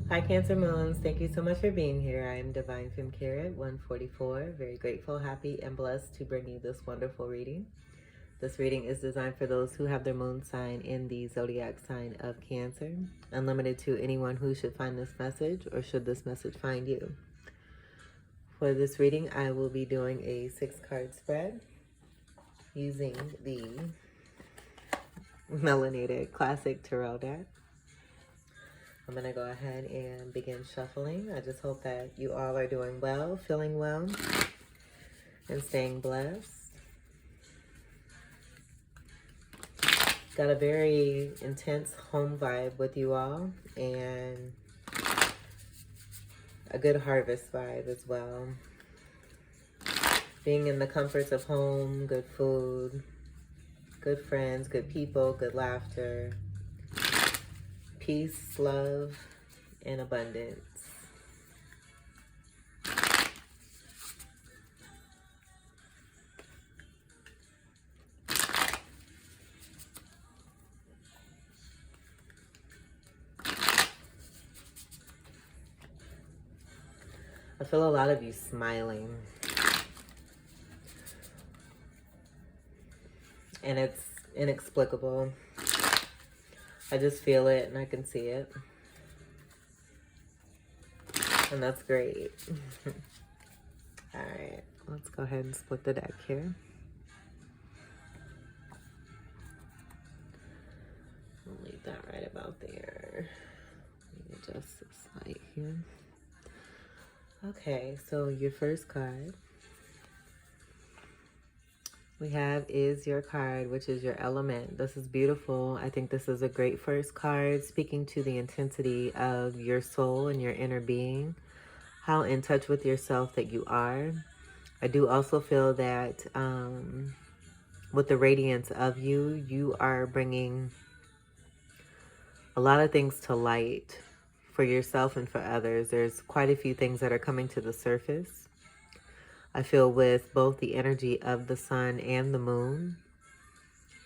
Hi, Cancer Moons. Thank you so much for being here. I am Divine Femme Carrot 144. Very grateful, happy, and blessed to bring you this wonderful reading. This reading is designed for those who have their moon sign in the zodiac sign of Cancer, unlimited to anyone who should find this message or should this message find you. For this reading, I will be doing a 6-card spread using the melanated classic tarot deck. I'm going to go ahead and begin shuffling. I just hope that you all are doing well, feeling well, and staying blessed. Got a very intense home vibe with you all, and a good harvest vibe as well. Being in the comforts of home, good food, good friends, good people, good laughter, peace, love, and abundance. I feel a lot of you smiling. And it's inexplicable. I just feel it and I can see it. And that's great. All right, let's go ahead and split the deck here. I'll leave that right about there. Let me adjust this light here. Okay, so your first card we have is your card, which is your element. This is beautiful. I think this is a great first card, speaking to the intensity of your soul and your inner being, how in touch with yourself that you are. I do also feel that with the radiance of you, you are bringing a lot of things to light for yourself and for others. There's quite a few things that are coming to the surface. I feel with both the energy of the sun and the moon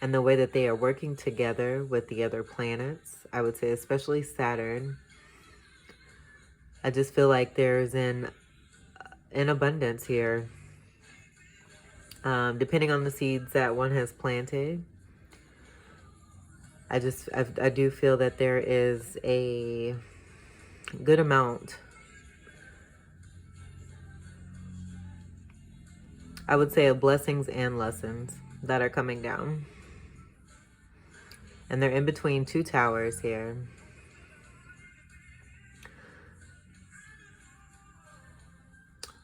and the way that they are working together with the other planets, I would say especially Saturn. I just feel like there's an abundance here. Depending on the seeds that one has planted, I do feel that there is a good amount, I would say, of blessings and lessons that are coming down. And they're in between two towers here.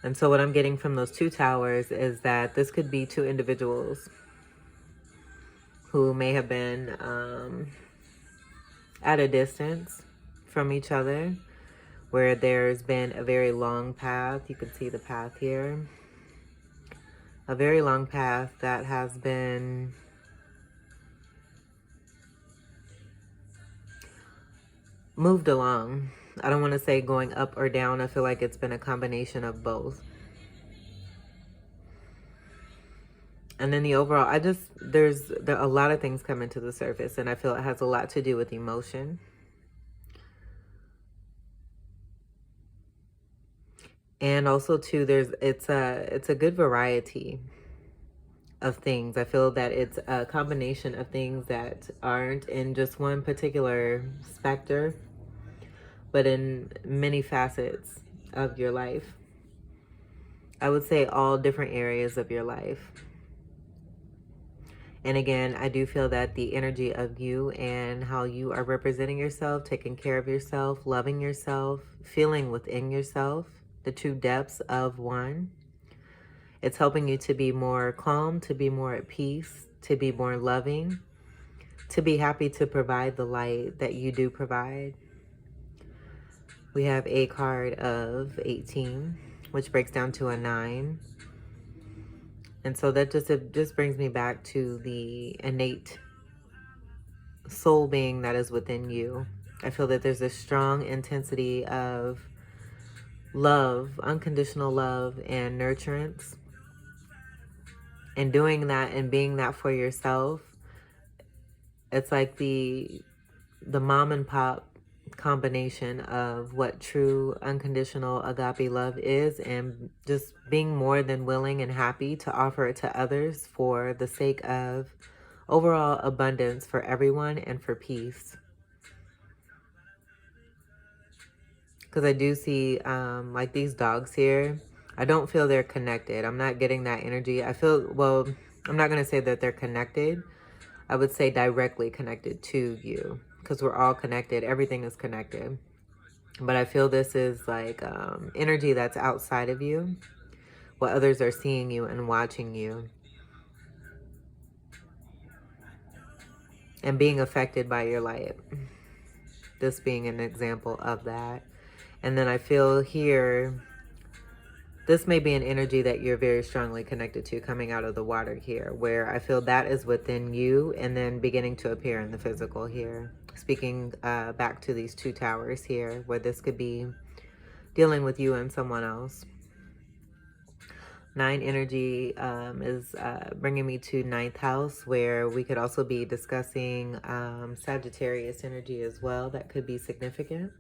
And so what I'm getting from those two towers is that this could be two individuals who may have been at a distance from each other, where there's been a very long path. You can see the path here. A very long path that has been moved along. I don't want to say going up or down. I feel like it's been a combination of both. And then the overall, there's a lot of things coming to the surface, and I feel it has a lot to do with emotion. And also too, it's a good variety of things. I feel that it's a combination of things that aren't in just one particular specter, but in many facets of your life. I would say all different areas of your life. And again, I do feel that the energy of you and how you are representing yourself, taking care of yourself, loving yourself, feeling within yourself, the true depths of one. It's helping you to be more calm, to be more at peace, to be more loving, to be happy to provide the light that you do provide. We have a card of 18, which breaks down to a 9. And so that just brings me back to the innate soul being that is within you. I feel that there's a strong intensity of love, unconditional love, and nurturance. And doing that and being that for yourself, it's like the mom and pop combination of what true unconditional agape love is, and just being more than willing and happy to offer it to others for the sake of overall abundance for everyone and for peace. Because I do see like these dogs here, I don't feel they're connected. I'm not getting that energy. I feel, well, I'm not going to say that they're connected. I would say directly connected to you, because we're all connected. Everything is connected. But I feel this is like energy that's outside of you, what others are seeing you and watching you and being affected by your light. This being an example of that. And then I feel here, this may be an energy that you're very strongly connected to coming out of the water here, where I feel that is within you and then beginning to appear in the physical here. Speaking back to these two towers here, where this could be dealing with you and someone else. 9 energy is bringing me to 9th house, where we could also be discussing Sagittarius energy as well. That could be significant.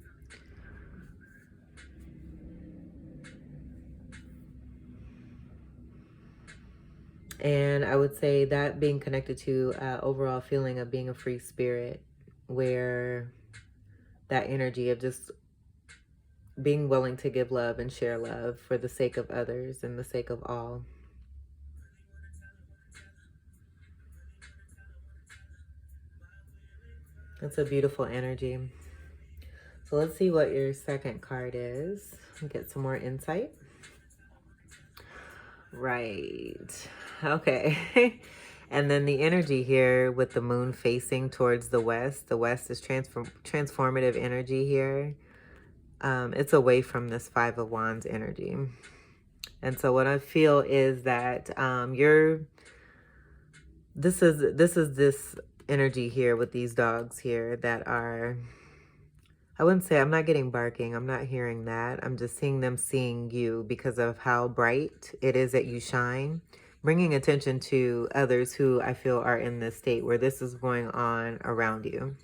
And I would say that being connected to overall feeling of being a free spirit, where that energy of just being willing to give love and share love for the sake of others and the sake of all. It's a beautiful energy. So let's see what your second card is. Get some more insight. Right. Okay. And then the energy here with the moon facing towards the west. The west is transformative energy here. It's away from this 5 of Wands energy. And so what I feel is that this is this energy here with these dogs here that are, I wouldn't say, I'm not getting barking. I'm not hearing that. I'm just seeing them seeing you because of how bright it is that you shine, bringing attention to others who I feel are in this state where this is going on around you.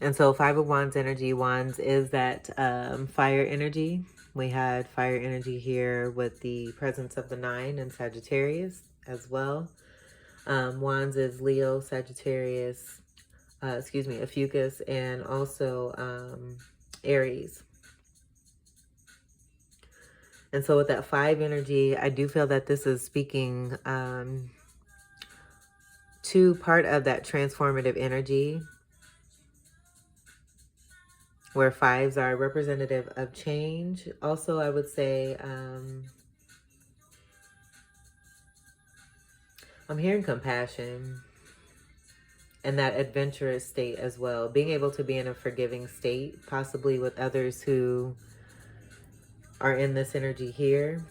And so 5 of Wands energy, Wands is that fire energy. We had fire energy here with the presence of the 9 in Sagittarius as well. Wands is Leo, Sagittarius, Ophiuchus, and also Aries. And so with that 5 energy, I do feel that this is speaking to part of that transformative energy, where 5s are representative of change. Also, I would say I'm hearing compassion and that adventurous state as well. Being able to be in a forgiving state, possibly with others who are in this energy here.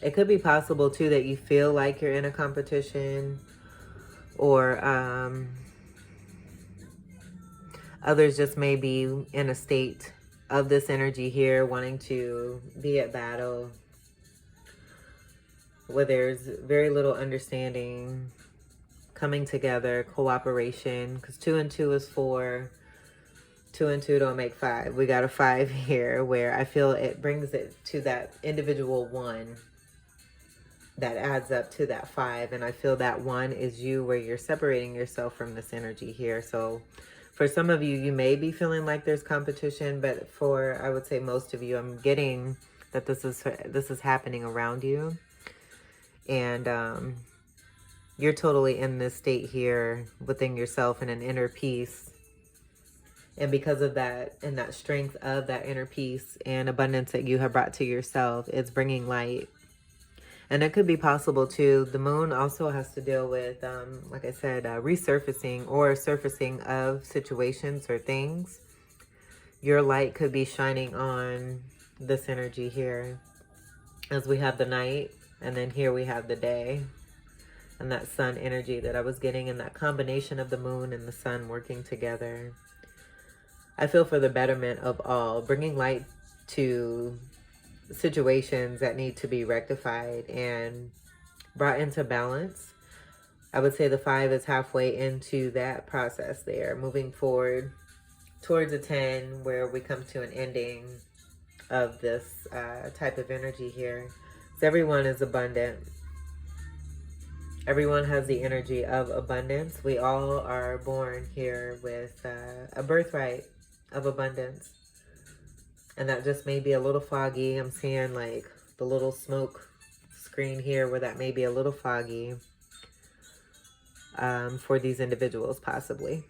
It could be possible too that you feel like you're in a competition, or others just may be in a state of this energy here, wanting to be at battle, where there's very little understanding, coming together, cooperation, because 2 and 2 is 4. 2 and 2 don't make 5. We got a 5 here, where I feel it brings it to that individual 1 that adds up to that 5. And I feel that 1 is you, where you're separating yourself from this energy here. So for some of you, you may be feeling like there's competition, but for, I would say, most of you, I'm getting that this is happening around you. And you're totally in this state here within yourself, in an inner peace. And because of that, and that strength of that inner peace and abundance that you have brought to yourself, it's bringing light. And it could be possible too. The moon also has to deal with, like I said, resurfacing or surfacing of situations or things. Your light could be shining on this energy here, as we have the night, and then here we have the day. And that sun energy that I was getting, and that combination of the moon and the sun working together. I feel for the betterment of all, bringing light to situations that need to be rectified and brought into balance. I would say the 5 is halfway into that process there, moving forward towards a 10 where we come to an ending of this type of energy here. So everyone is abundant. Everyone has the energy of abundance. We all are born here with a birthright of abundance. And that just may be a little foggy. I'm seeing like the little smoke screen here where that may be a little foggy for these individuals possibly.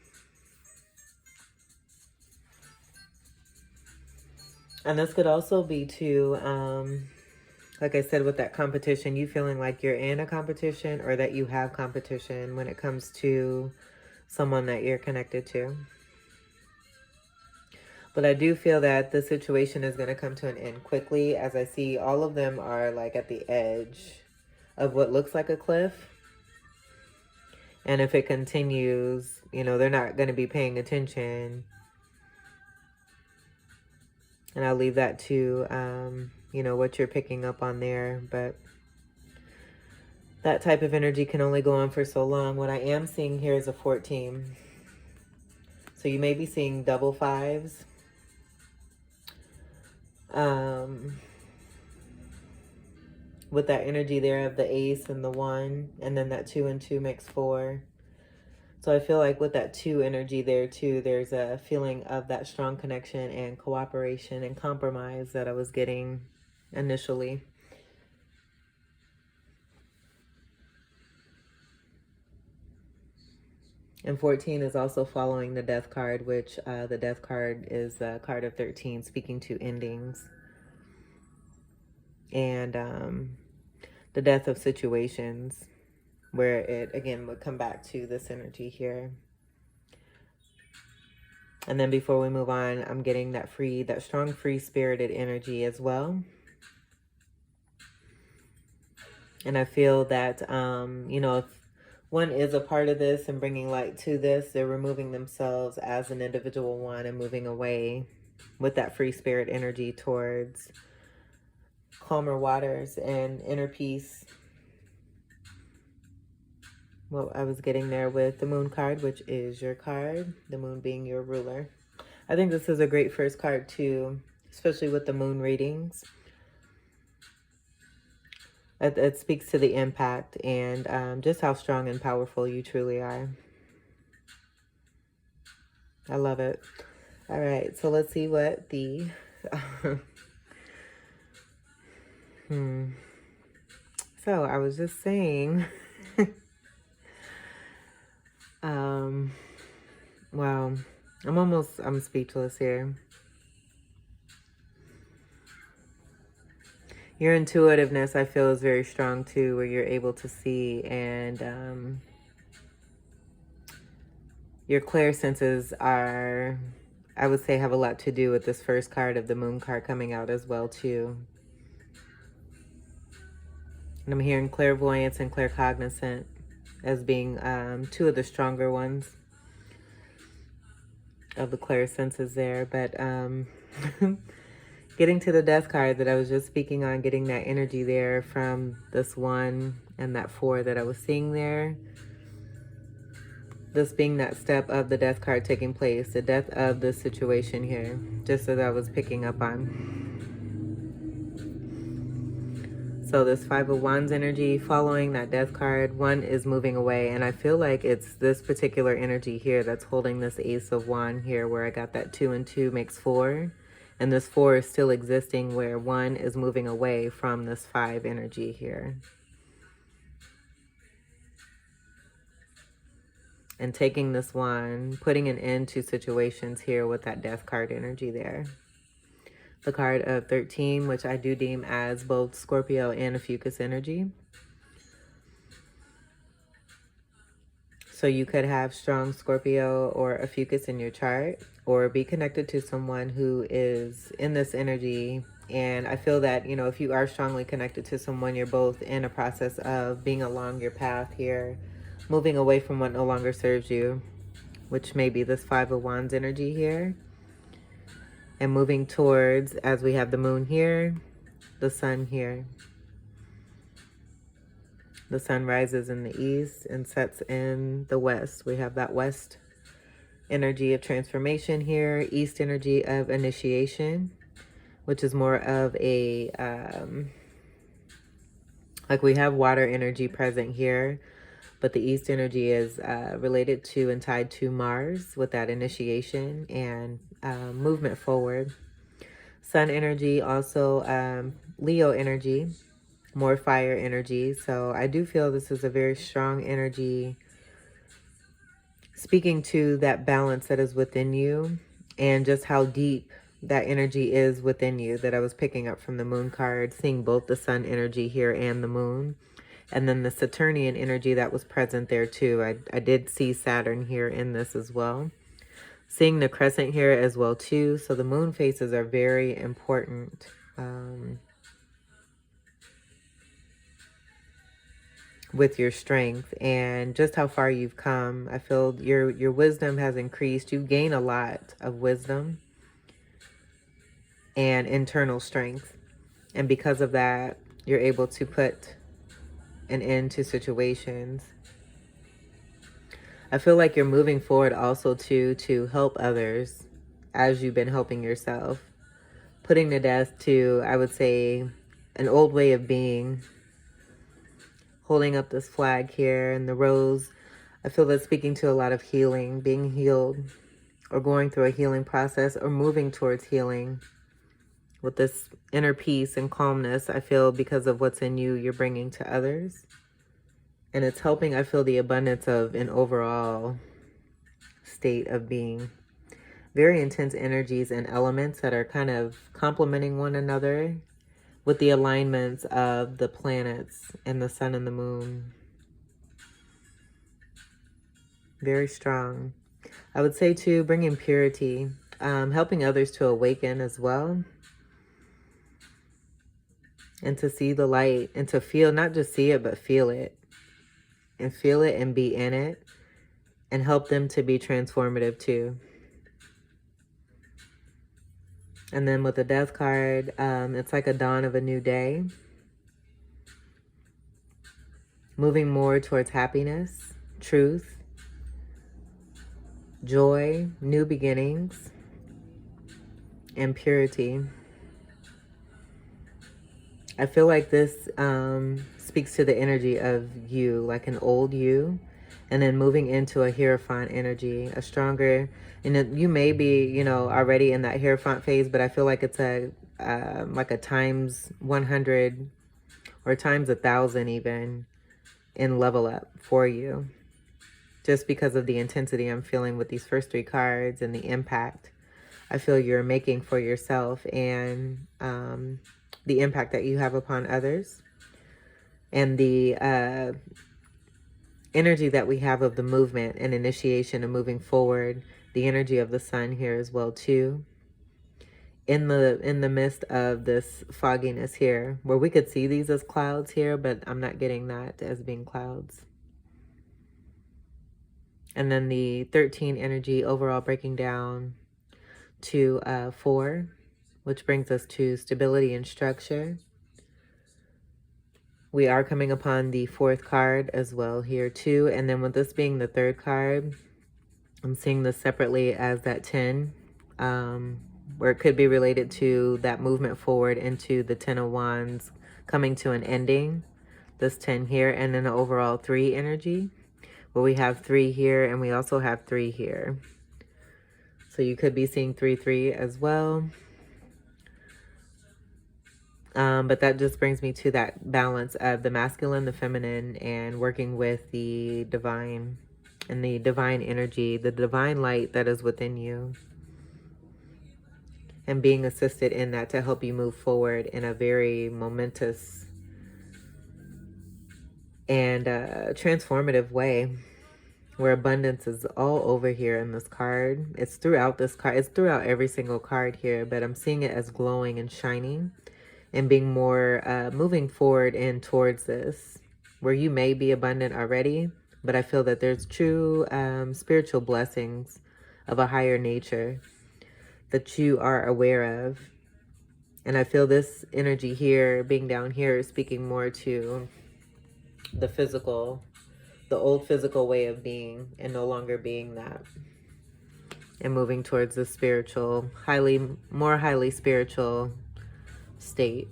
And this could also be too, like I said, with that competition, you feeling like you're in a competition or that you have competition when it comes to someone that you're connected to. But I do feel that the situation is going to come to an end quickly, as I see all of them are like at the edge of what looks like a cliff. And if it continues, you know, they're not going to be paying attention. And I'll leave that to, you know, what you're picking up on there. But that type of energy can only go on for so long. What I am seeing here is a 14. So you may be seeing double 5s. With that energy there of the ace and the 1, and then that 2 and 2 makes 4. So I feel like with that 2 energy there too, there's a feeling of that strong connection and cooperation and compromise that I was getting initially. And 14 is also following the death card, which the death card is the card of 13, speaking to endings. And the death of situations, where it again would come back to this energy here. And then before we move on, I'm getting that strong free-spirited energy as well. And I feel that, you know, if one is a part of this and bringing light to this, they're removing themselves as an individual one and moving away with that free spirit energy towards calmer waters and inner peace. Well, I was getting there with the moon card, which is your card, the moon being your ruler. I think this is a great first card too, especially with the moon readings. It speaks to the impact and just how strong and powerful you truly are. I love it. All right, so let's see what the... So I was just saying... wow, I'm speechless here. Your intuitiveness, I feel, is very strong too, where you're able to see, and your clairsenses are, I would say, have a lot to do with this first card of the moon card coming out as well too. And I'm hearing clairvoyance and claircognizant as being 2 of the stronger ones of the clairsenses there. But getting to the death card that I was just speaking on, getting that energy there from this 1 and that 4 that I was seeing there. This being that step of the death card taking place, the death of the situation here, just as I was picking up on. So this 5 of Wands energy following that death card, 1 is moving away. And I feel like it's this particular energy here that's holding this Ace of Wands here, where I got that 2 and 2 makes 4. And this 4 is still existing, where 1 is moving away from this 5 energy here. And taking this 1, putting an end to situations here with that death card energy there. The card of 13, which I do deem as both Scorpio and Ophiuchus energy. So you could have strong Scorpio or Ophiuchus in your chart, or be connected to someone who is in this energy. And I feel that, you know, if you are strongly connected to someone, you're both in a process of being along your path here, moving away from what no longer serves you, which may be this 5 of Wands energy here. And moving towards, as we have the moon here, the sun here. The sun rises in the east and sets in the west. We have that west energy of transformation here, east energy of initiation, which is more of a, like we have water energy present here, but the east energy is related to and tied to Mars with that initiation and movement forward. Sun energy, also Leo energy, more fire energy. So I do feel this is a very strong energy, speaking to that balance that is within you and just how deep that energy is within you that I was picking up from the moon card, seeing both the sun energy here and the moon. And then the Saturnian energy that was present there too. I did see Saturn here in this as well. Seeing the crescent here as well too. So the moon phases are very important. With your strength and just how far you've come. I feel your wisdom has increased. You gain a lot of wisdom and internal strength. And because of that, you're able to put an end to situations. I feel like you're moving forward also to help others as you've been helping yourself. Putting to death to, I would say, an old way of being. Holding up this flag here and the rose. I feel that's speaking to a lot of healing, being healed, or going through a healing process, or moving towards healing. With this inner peace and calmness, I feel because of what's in you, you're bringing to others. And it's helping, I feel, the abundance of an overall state of being. Very intense energies and elements that are kind of complementing one another with the alignments of the planets and the sun and the moon. Very strong. I would say too, bringing purity, helping others to awaken as well. And to see the light and to feel, not just see it, but feel it. And feel it and be in it. And help them to be transformative too. And then with the death card, it's like a dawn of a new day. Moving more towards happiness, truth, joy, new beginnings, and purity. I feel like this speaks to the energy of you, like an old you, and then moving into a Hierophant energy, a stronger, and you may be, you know, already in that Hierophant phase, but I feel like it's a like a times 100 or times 1,000 even in level up for you. Just because of the intensity I'm feeling with these first three cards and the impact I feel you're making for yourself and the impact that you have upon others. And the energy that we have of the movement and initiation and moving forward. The energy of the sun here as well too. In the midst of this fogginess here, where we could see these as clouds here, but I'm not getting that as being clouds. And then the 13 energy overall breaking down to 4, which brings us to stability and structure. We are coming upon the 4th card as well here too. And then with this being the 3rd card, I'm seeing this separately as that 10, where it could be related to that movement forward into the 10 of Wands coming to an ending, this 10 here, and then the overall 3 energy, where we have 3 here and we also have 3 here. So you could be seeing 3-3 as well. But that just brings me to that balance of the masculine, the feminine, and working with the divine and the divine energy, the divine light that is within you. And being assisted in that to help you move forward in a very momentous and transformative way, where abundance is all over here in this card. It's throughout this card. It's throughout every single card here, but I'm seeing it as glowing and shining and being more moving forward and towards this, where you may be abundant already, but I feel that there's true spiritual blessings of a higher nature that you are aware of. And I feel this energy here, being down here, is speaking more to the physical, the old physical way of being, and no longer being that, and moving towards the spiritual, more highly spiritual state.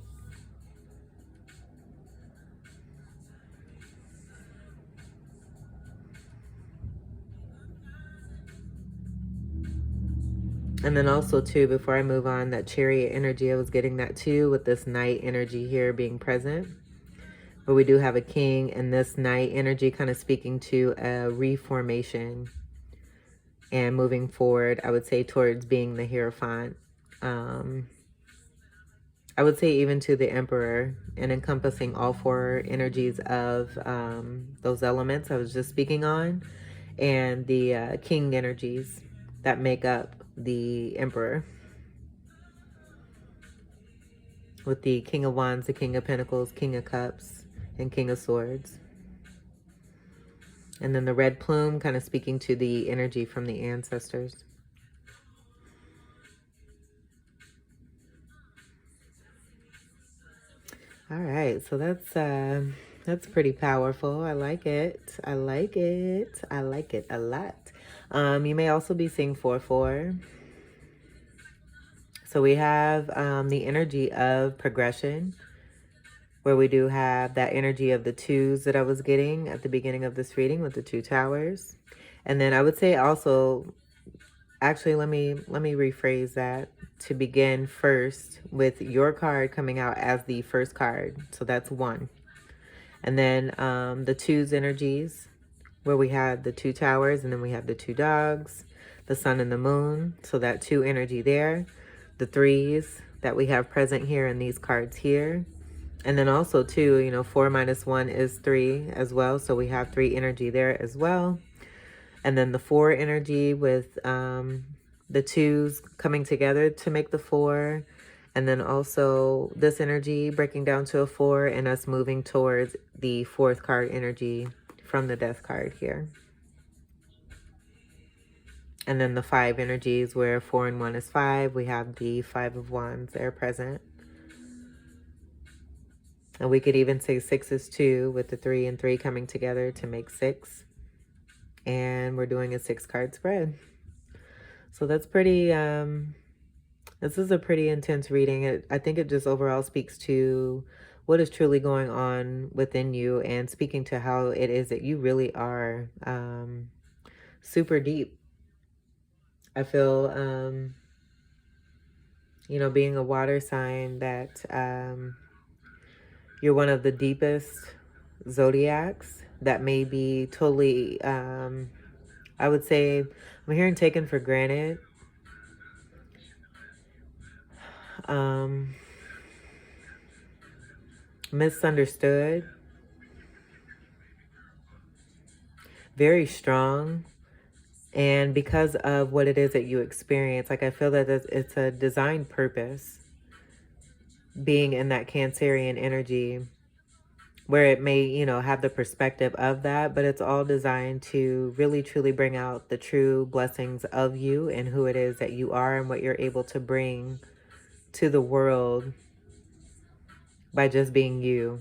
And then also too, before I move on, that chariot energy, I was getting that too with this knight energy here being present. But we do have a king, and this knight energy kind of speaking to a reformation and moving forward, I would say, towards being the Hierophant. I would say even to the Emperor, and encompassing all four energies of those elements I was just speaking on, and the king energies that make up the Emperor, with the King of Wands, the King of Pentacles, King of Cups, and King of Swords. And then the red plume kind of speaking to the energy from the ancestors. All right, so that's pretty powerful. I like it. I like it. I like it a lot. You may also be seeing 4/4. So we have the energy of progression, where we do have that energy of the twos that I was getting at the beginning of this reading with the 2 towers. And then I would say also, actually, let me rephrase that to begin first with your card coming out as the first card. So that's 1. And then the twos energies, where we had the 2 towers, and then we have the 2 dogs, the sun and the moon. So that 2 energy there, the 3s that we have present here in these cards here. And then also too, 4 minus 1 is 3 as well. So we have 3 energy there as well. And then the 4 energy with the 2s coming together to make the 4. And then also this energy breaking down to a 4, and us moving towards the 4th card energy from the death card here. And then the 5 energies, where 4 and 1 is 5. We have the 5 of Wands there present. And we could even say 6 is 2, with the 3 and 3 coming together to make 6. And we're doing a 6 card spread. So that's pretty, this is a pretty intense reading. I think it just overall speaks to what is truly going on within you, and speaking to how it is that you really are super deep. I feel, being a water sign, that you're one of the deepest zodiacs that may be totally, I would say, I'm hearing taken for granted. Misunderstood. Very strong. And because of what it is that you experience, like, I feel that it's a designed purpose, being in that Cancerian energy, where it may, have the perspective of that, but it's all designed to really truly bring out the true blessings of you and who it is that you are, and what you're able to bring to the world by just being you.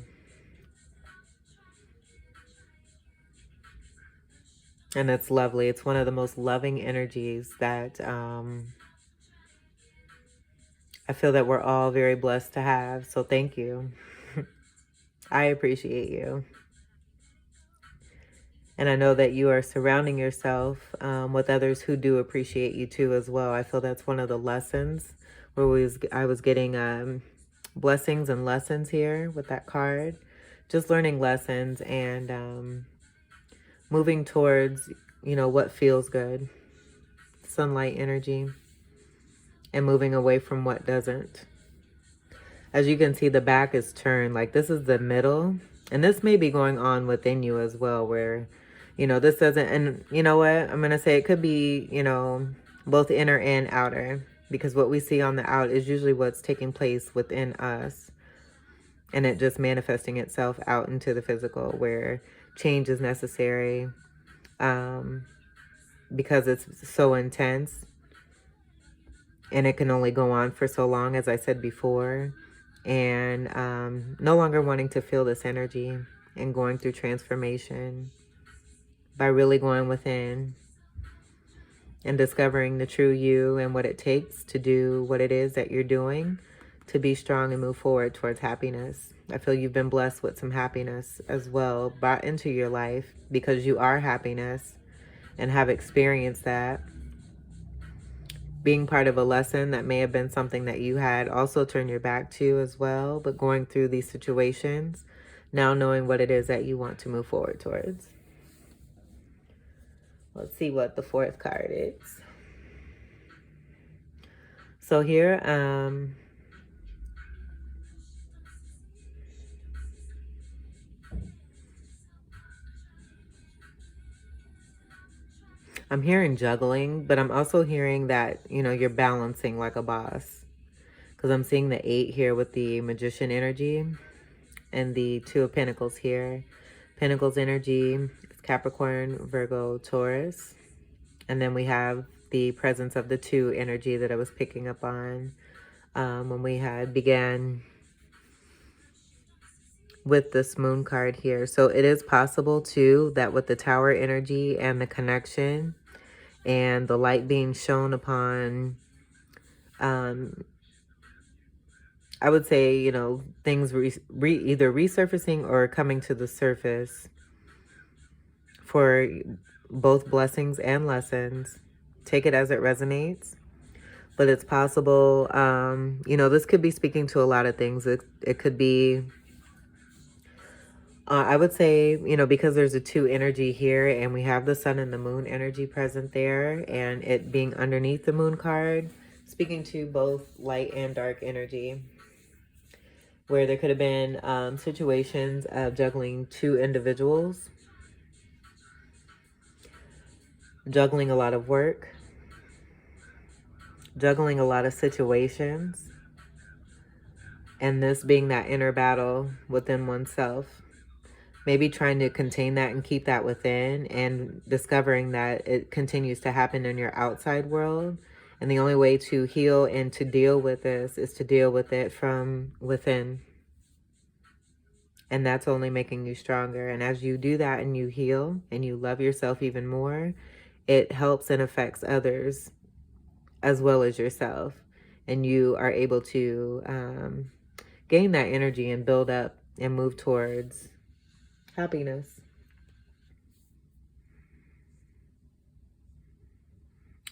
And it's lovely. It's one of the most loving energies that I feel that we're all very blessed to have. So thank you. I appreciate you. And I know that you are surrounding yourself with others who do appreciate you too as well. I feel that's one of the lessons, where I was getting blessings and lessons here with that card. Just learning lessons and moving towards, what feels good. Sunlight energy. And moving away from what doesn't. As you can see, the back is turned. Like, this is the middle. And this may be going on within you as well, where, this doesn't, and you know what? I'm going to say it could be, both inner and outer. Because what we see on the out is usually what's taking place within us. And it just manifesting itself out into the physical, where change is necessary. Because it's so intense. And it can only go on for so long, as I said before. And no longer wanting to feel this energy and going through transformation by really going within and discovering the true you and what it takes to do what it is that you're doing to be strong and move forward towards happiness. I feel you've been blessed with some happiness as well, brought into your life because you are happiness and have experienced that. Being part of a lesson that may have been something that you had also turned your back to as well, but going through these situations, now knowing what it is that you want to move forward towards. Let's see what the fourth card is. So here, I'm hearing juggling, but I'm also hearing that, you know, you're balancing like a boss. Because I'm seeing the 8 here with the magician energy and the 2 of Pentacles here. Pentacles energy is Capricorn, Virgo, Taurus. And then we have the presence of the 2 energy that I was picking up on when we had began with this moon card here. So it is possible too that with the Tower energy and the connection and the light being shown upon, I would say, you know, things either resurfacing or coming to the surface for both blessings and lessons. Take it as it resonates. But it's possible, you know, this could be speaking to a lot of things. It could be, I would say, you know, because there's a 2 energy here and we have the sun and the moon energy present there and it being underneath the moon card, speaking to both light and dark energy, where there could have been situations of juggling 2 individuals, juggling a lot of work, juggling a lot of situations, and this being that inner battle within oneself. Maybe trying to contain that and keep that within and discovering that it continues to happen in your outside world. And the only way to heal and to deal with this is to deal with it from within. And that's only making you stronger. And as you do that and you heal and you love yourself even more, it helps and affects others as well as yourself. And you are able to gain that energy and build up and move towards happiness.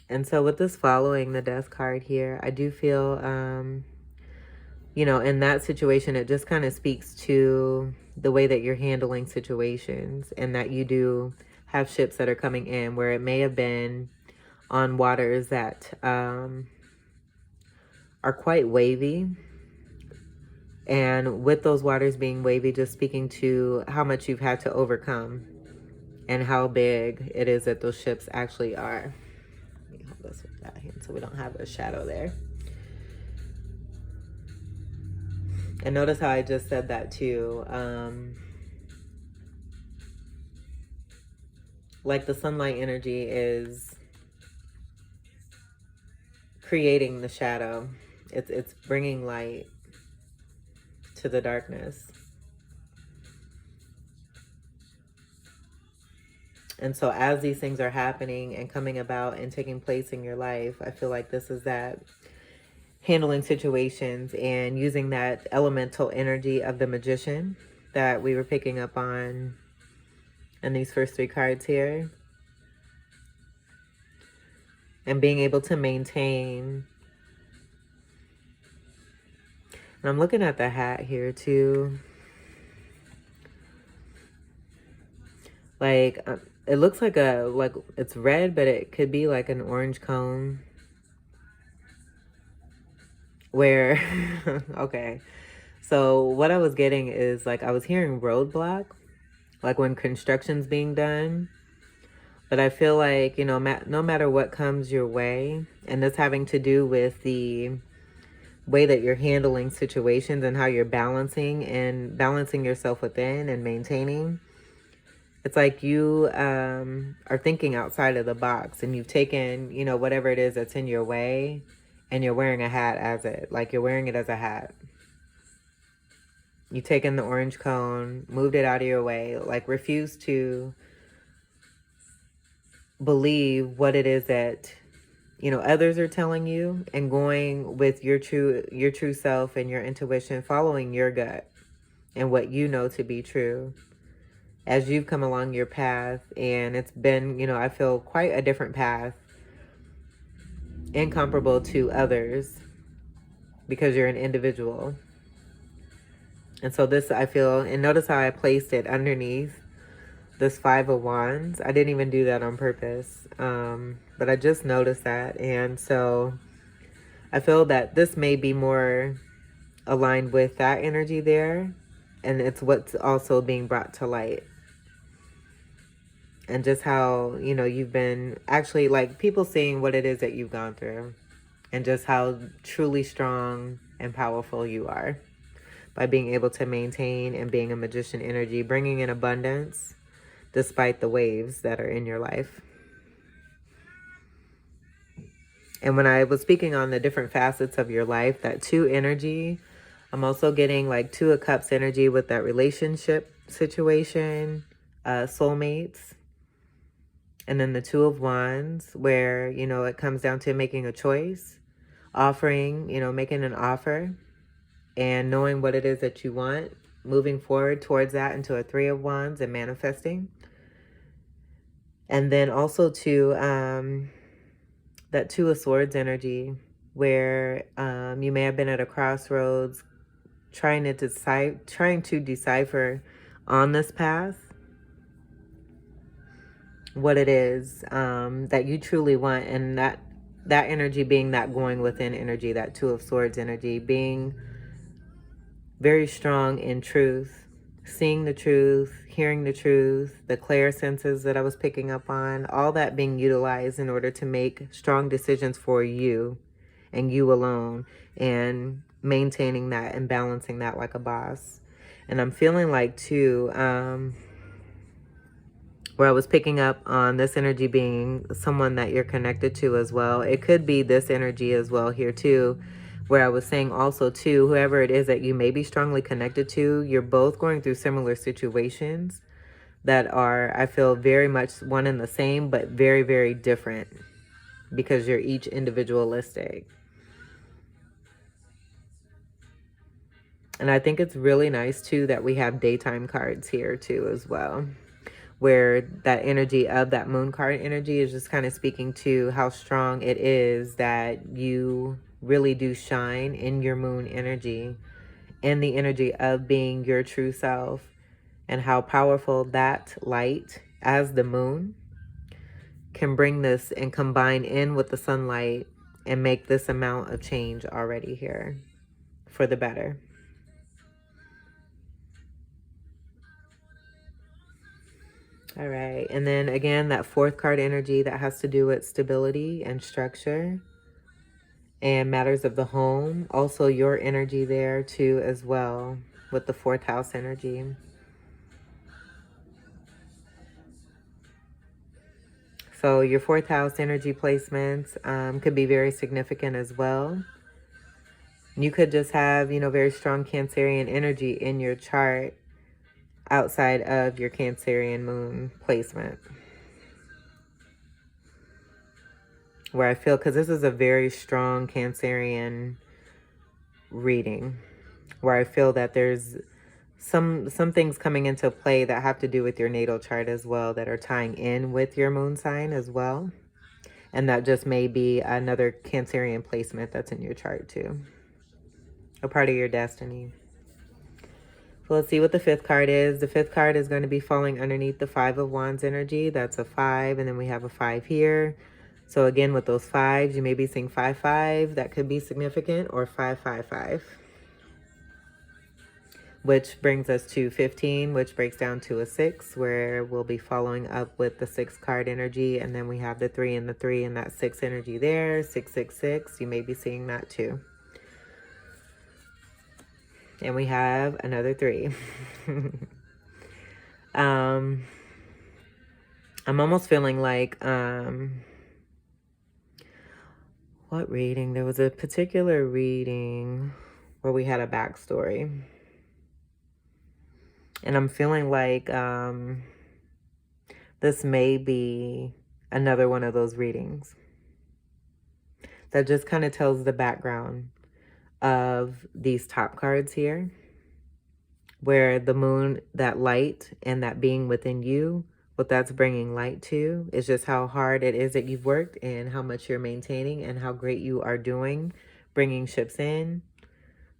And so with this following the Death card here, I do feel, you know, in that situation, it just kind of speaks to the way that you're handling situations and that you do have ships that are coming in where it may have been on waters that are quite wavy. And with those waters being wavy, just speaking to how much you've had to overcome and how big it is that those ships actually are. Let me hold this with that hand so we don't have a shadow there. And notice how I just said that too. Like the sunlight energy is creating the shadow. It's bringing light to the darkness. And so as these things are happening and coming about and taking place in your life, I feel like this is that handling situations and using that elemental energy of the magician that we were picking up on in these first 3 cards here. And being able to maintain. And I'm looking at the hat here too. Like, it looks like it's red, but it could be like an orange cone. Where, okay. So what I was getting is like, I was hearing roadblock, like when construction's being done. But I feel like, you know, no matter what comes your way, and this having to do with the way that you're handling situations and how you're balancing yourself within and maintaining. It's like you are thinking outside of the box and you've taken, you know, whatever it is that's in your way and you're wearing a hat as it, like you're wearing it as a hat. You taken the orange cone, moved it out of your way, like refuse to believe what it is that, you know, others are telling you, and going with your true self and your intuition, following your gut and what you know to be true as you've come along your path. And it's been, you know, I feel quite a different path, incomparable to others, because you're an individual. And so this, I feel, and notice how I placed it underneath this Five of Wands. I didn't even do that on purpose, but I just noticed that. And so I feel that this may be more aligned with that energy there, and it's what's also being brought to light. And just how, you know, you've been actually, like, people seeing what it is that you've gone through, and just how truly strong and powerful you are by being able to maintain and being a magician energy, bringing in abundance despite the waves that are in your life. And when I was speaking on the different facets of your life, that two energy, I'm also getting like Two of Cups energy with that relationship situation, soulmates. And then the Two of Wands, where, you know, it comes down to making a choice, offering, you know, making an offer and knowing what it is that you want, moving forward towards that into a Three of Wands and manifesting. And then also to that Two of Swords energy, where you may have been at a crossroads trying to decipher on this path what it is that you truly want. And that energy being that going within energy, that Two of Swords energy, being very strong in truth, seeing the truth, hearing the truth, the clear senses that I was picking up on, all that being utilized in order to make strong decisions for you and you alone, and maintaining that and balancing that like a boss. And I'm feeling like too, where I was picking up on this energy being someone that you're connected to as well. It could be this energy as well here too, where I was saying also too, whoever it is that you may be strongly connected to, you're both going through similar situations that are, I feel, very much one and the same, but very, very different, because you're each individualistic. And I think it's really nice too that we have daytime cards here too as well, where that energy of that moon card energy is just kind of speaking to how strong it is that you really do shine in your moon energy, in the energy of being your true self, and how powerful that light as the moon can bring this and combine in with the sunlight and make this amount of change already here for the better. All right. And then again, that fourth card energy that has to do with stability and structure and matters of the home. Also your energy there too as well with the fourth house energy. So your fourth house energy placements could be very significant as well. You could just have, you know, very strong Cancerian energy in your chart outside of your Cancerian moon placement. Where I feel, because this is a very strong Cancerian reading, where I feel that there's some things coming into play that have to do with your natal chart as well, that are tying in with your moon sign as well. And that just may be another Cancerian placement that's in your chart too, a part of your destiny. So let's see what the fifth card is. The fifth card is going to be falling underneath the Five of Wands energy. That's a 5, and then we have a 5 here. So again, with those 5s, you may be seeing 5-5. That could be significant, or 5-5-5. Which brings us to 15, which breaks down to a 6, where we'll be following up with the 6 card energy. And then we have the 3 and the 3 and that 6 energy there, 666. You may be seeing that too. And we have another 3. I'm almost feeling like, what reading? There was a particular reading where we had a backstory. And I'm feeling like this may be another one of those readings that just kind of tells the background of these top cards here, where the moon, that light and that being within you, what that's bringing light to is just how hard it is that you've worked and how much you're maintaining and how great you are doing, bringing ships in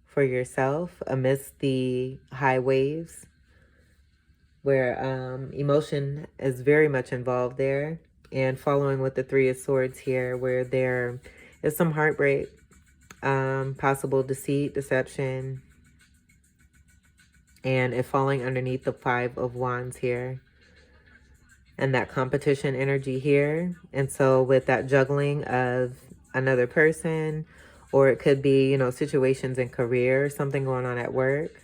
for yourself amidst the high waves, where emotion is very much involved there. And following with the Three of Swords here, where there is some heartbreak, possible deceit, deception, and it falling underneath the Five of Wands here, and that competition energy here. And so with that juggling of another person, or it could be, you know, situations in career, something going on at work.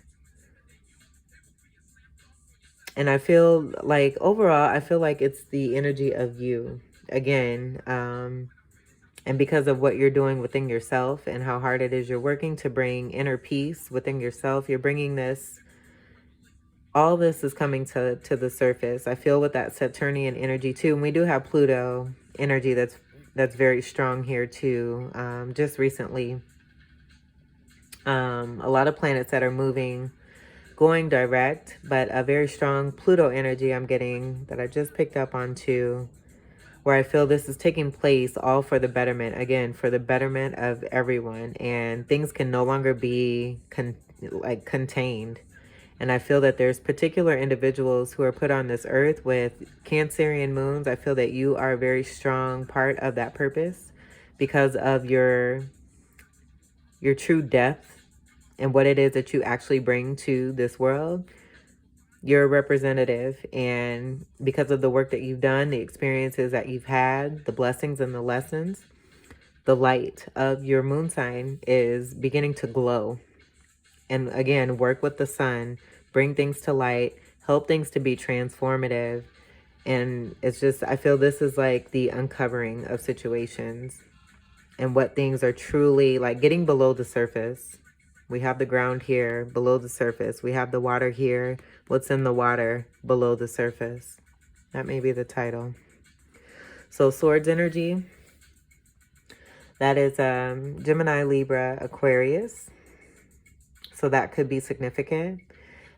And I feel like overall, I feel like it's the energy of you again. And because of what you're doing within yourself and how hard it is you're working to bring inner peace within yourself, you're bringing this, all this is coming to the surface. I feel with that Saturnian energy too. And we do have Pluto energy that's very strong here too. Just recently, a lot of planets that are moving, going direct, but a very strong Pluto energy I'm getting that I just picked up on too, where I feel this is taking place all for the betterment, again, for the betterment of everyone, and things can no longer be contained. And I feel that there's particular individuals who are put on this earth with Cancerian moons. I feel that you are a very strong part of that purpose because of your true depth and what it is that you actually bring to this world. You're a representative, and because of the work that you've done, the experiences that you've had, the blessings and the lessons, the light of your moon sign is beginning to glow. And again, work with the sun, bring things to light, help things to be transformative. And it's just, I feel this is like the uncovering of situations and what things are truly like getting below the surface. We have the ground here below the surface. We have the water here. What's in the water below the surface? That may be the title. So swords energy. That is Gemini, Libra, Aquarius. So that could be significant.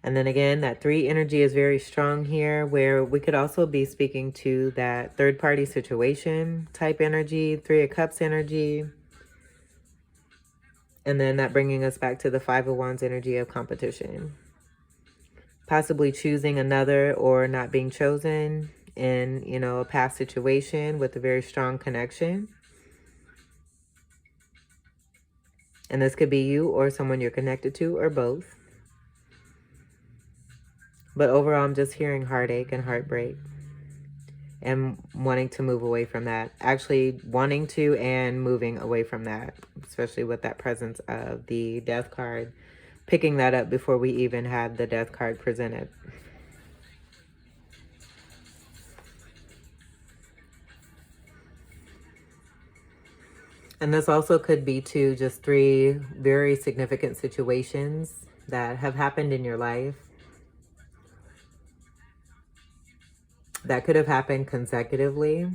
And then again, that 3 energy is very strong here, where we could also be speaking to that third party situation type energy, 3 of Cups energy. And then that bringing us back to the 5 of Wands energy of competition. Possibly choosing another or not being chosen in, you know, a past situation with a very strong connection. And this could be you or someone you're connected to or both. But overall, I'm just hearing heartache and heartbreak and wanting to move away from that. Actually wanting to and moving away from that, especially with that presence of the Death card. Picking that up before we even had the Death card presented. And this also could be too just 3 very significant situations that have happened in your life that could have happened consecutively,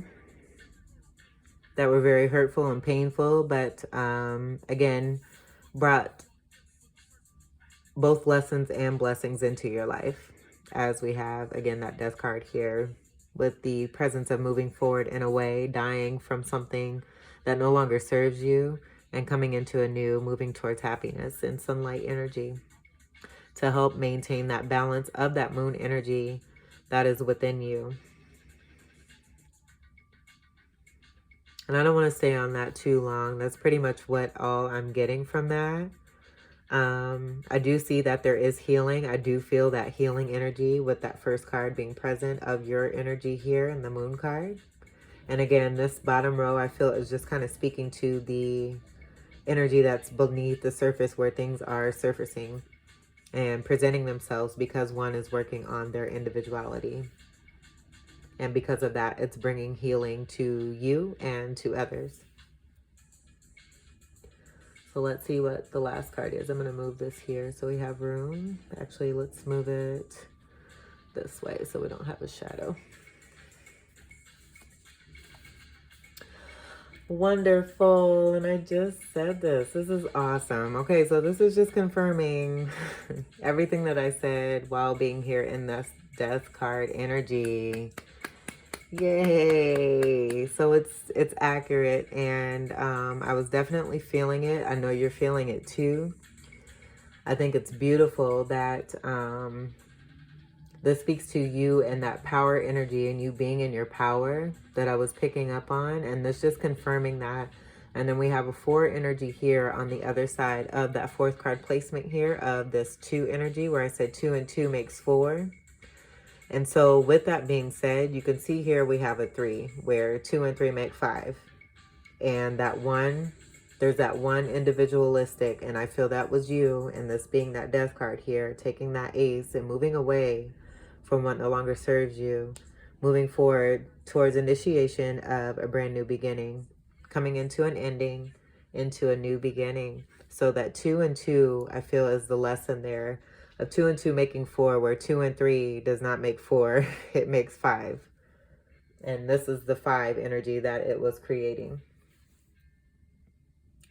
that were very hurtful and painful, but again, brought both lessons and blessings into your life, as we have, again, that Death card here with the presence of moving forward in a way, dying from something that no longer serves you and coming into a new, moving towards happiness and sunlight energy to help maintain that balance of that moon energy that is within you. And I don't want to stay on that too long. That's pretty much what all I'm getting from that. I do see that there is healing. I do feel that healing energy with that first card being present of your energy here in the moon card. And again, this bottom row I feel is just kind of speaking to the energy that's beneath the surface where things are surfacing and presenting themselves because one is working on their individuality. And because of that, it's bringing healing to you and to others. So let's see what the last card is. I'm going to move this here so we have room. Actually, let's move it this way so we don't have a shadow. Wonderful. And I just said this. This is awesome. Okay, so this is just confirming everything that I said while being here in this death card energy. Yay. So it's accurate, and I was definitely feeling it. I know you're feeling it too. I think it's beautiful that this speaks to you and that power energy and you being in your power that I was picking up on. And this just confirming that. And then we have a 4 energy here on the other side of that 4th card placement here of this 2 energy where I said 2 and 2 makes 4. And so with that being said, you can see here we have a 3 where 2 and 3 make 5. And that 1, there's that 1 individualistic, and I feel that was you, and this being that death card here, taking that ace and moving away from what no longer serves you, moving forward towards initiation of a brand new beginning, coming into an ending, into a new beginning. So that 2 and 2, I feel, is the lesson there of 2 and 2 making 4, where 2 and 3 does not make 4, it makes 5. And this is the 5 energy that it was creating.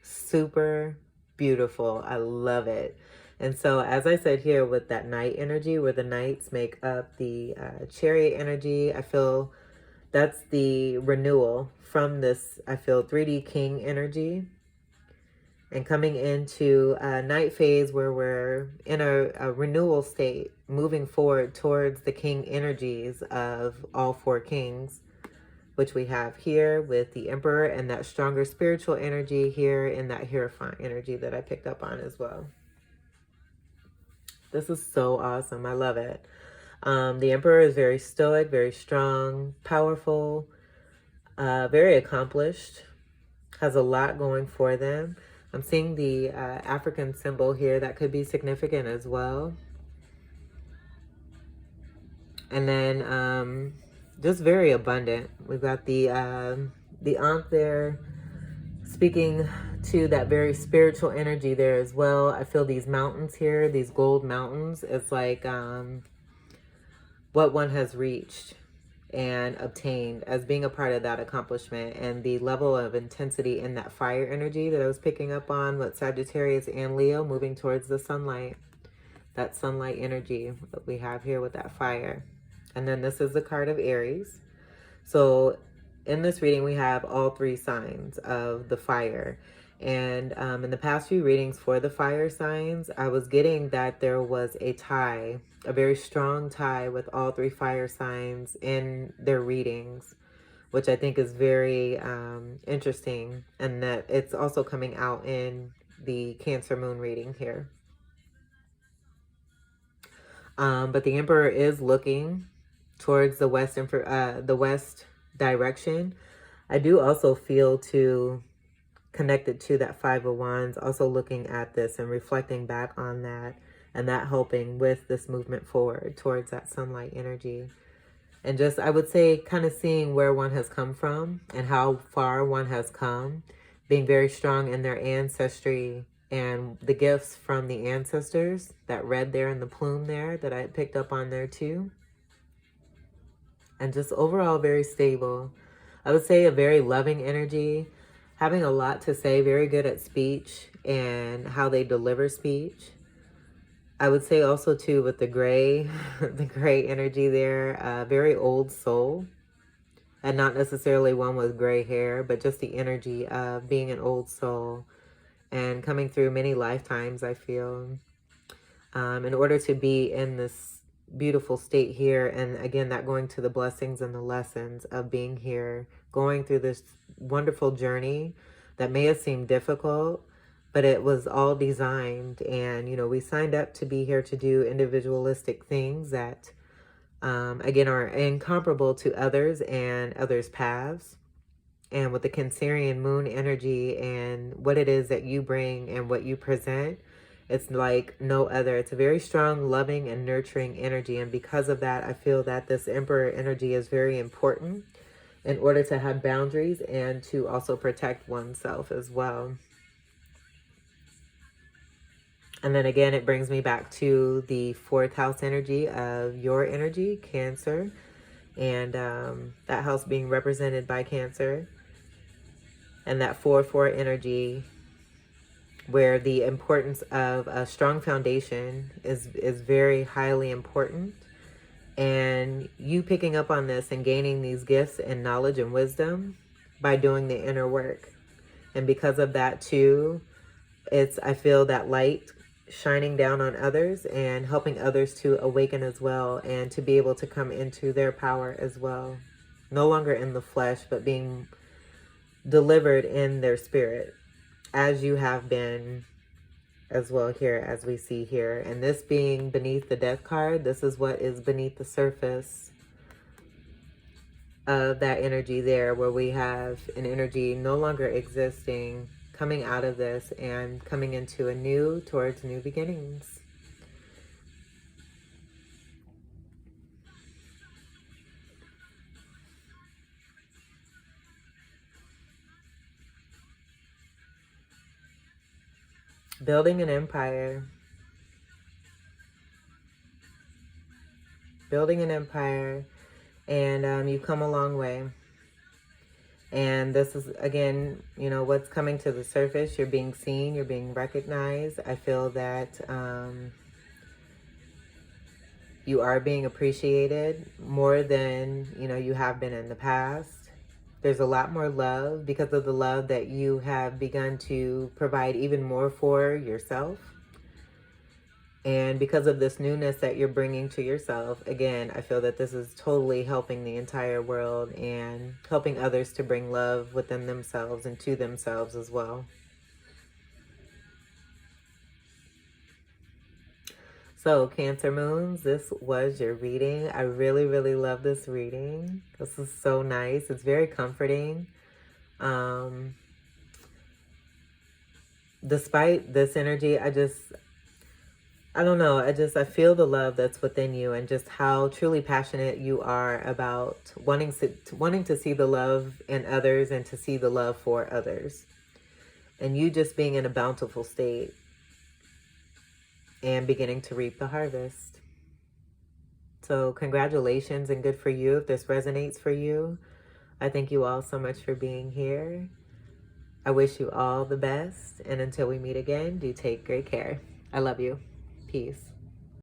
Super beautiful. I love it. And so, as I said here with that Knight energy, where the Knights make up the Chariot energy, I feel that's the renewal from this, I feel, 3D King energy. And coming into a Knight phase where we're in a renewal state, moving forward towards the King energies of all 4 kings, which we have here with the Emperor and that stronger spiritual energy here in that Hierophant energy that I picked up on as well. This is so awesome. I love it. The Emperor is very stoic, very strong, powerful, very accomplished, has a lot going for them. I'm seeing the African symbol here that could be significant as well. And then just very abundant. We've got the Ankh there speaking to that very spiritual energy there as well. I feel these mountains here, these gold mountains, it's like what one has reached and obtained as being a part of that accomplishment, and the level of intensity in that fire energy that I was picking up on with Sagittarius and Leo moving towards the sunlight, that sunlight energy that we have here with that fire. And then this is the card of Aries. So in this reading, we have all 3 signs of the fire. And in the past few readings for the fire signs, I was getting that there was a tie, a very strong tie with all 3 fire signs in their readings, which I think is very interesting. And that it's also coming out in the Cancer moon reading here. But the Emperor is looking towards the west direction. I do also feel connected to that 5 of Wands, also looking at this and reflecting back on that, and that helping with this movement forward towards that sunlight energy. And just, I would say, kind of seeing where one has come from and how far one has come, being very strong in their ancestry and the gifts from the ancestors, that red there in the plume there that I picked up on there too. And just overall very stable. I would say a very loving energy, having a lot to say, very good at speech and how they deliver speech. I would say also too with the gray, the gray energy there, very old soul. And not necessarily one with gray hair, but just the energy of being an old soul and coming through many lifetimes, I feel, in order to be in this beautiful state here. And again, that going to the blessings and the lessons of being here, going through this wonderful journey that may have seemed difficult, but it was all designed. And, you know, we signed up to be here to do individualistic things that, again, are incomparable to others and others' paths. And with the Cancerian moon energy and what it is that you bring and what you present, it's like no other. It's a very strong, loving, and nurturing energy. And because of that, I feel that this Emperor energy is very important in order to have boundaries and to also protect oneself as well. And then again, it brings me back to the fourth house energy of your energy, Cancer. And that house being represented by Cancer. And that 4-4 energy, where the importance of a strong foundation is very highly important. And you picking up on this and gaining these gifts and knowledge and wisdom by doing the inner work. And because of that too, I feel that light shining down on others and helping others to awaken as well, and to be able to come into their power as well. No longer in the flesh, but being delivered in their spirit, as you have been as well here, as we see here. And this being beneath the death card, this is what is beneath the surface of that energy there, where we have an energy no longer existing, coming out of this and coming into a new, towards new beginnings. Building an empire. Building an empire. And you've come a long way. And this is, again, you know, what's coming to the surface. You're being seen. You're being recognized. I feel that you are being appreciated more than, you know, you have been in the past. There's a lot more love because of the love that you have begun to provide even more for yourself. And because of this newness that you're bringing to yourself, again, I feel that this is totally helping the entire world and helping others to bring love within themselves and to themselves as well. So, Cancer Moons, this was your reading. I really, really love this reading. This is so nice. It's very comforting. Despite this energy, I don't know. I feel the love that's within you, and just how truly passionate you are about wanting to see the love in others and to see the love for others. And you just being in a bountiful state and beginning to reap the harvest. So congratulations and good for you if this resonates for you. I thank you all so much for being here. I wish you all the best. And until we meet again, do take great care. I love you. Peace.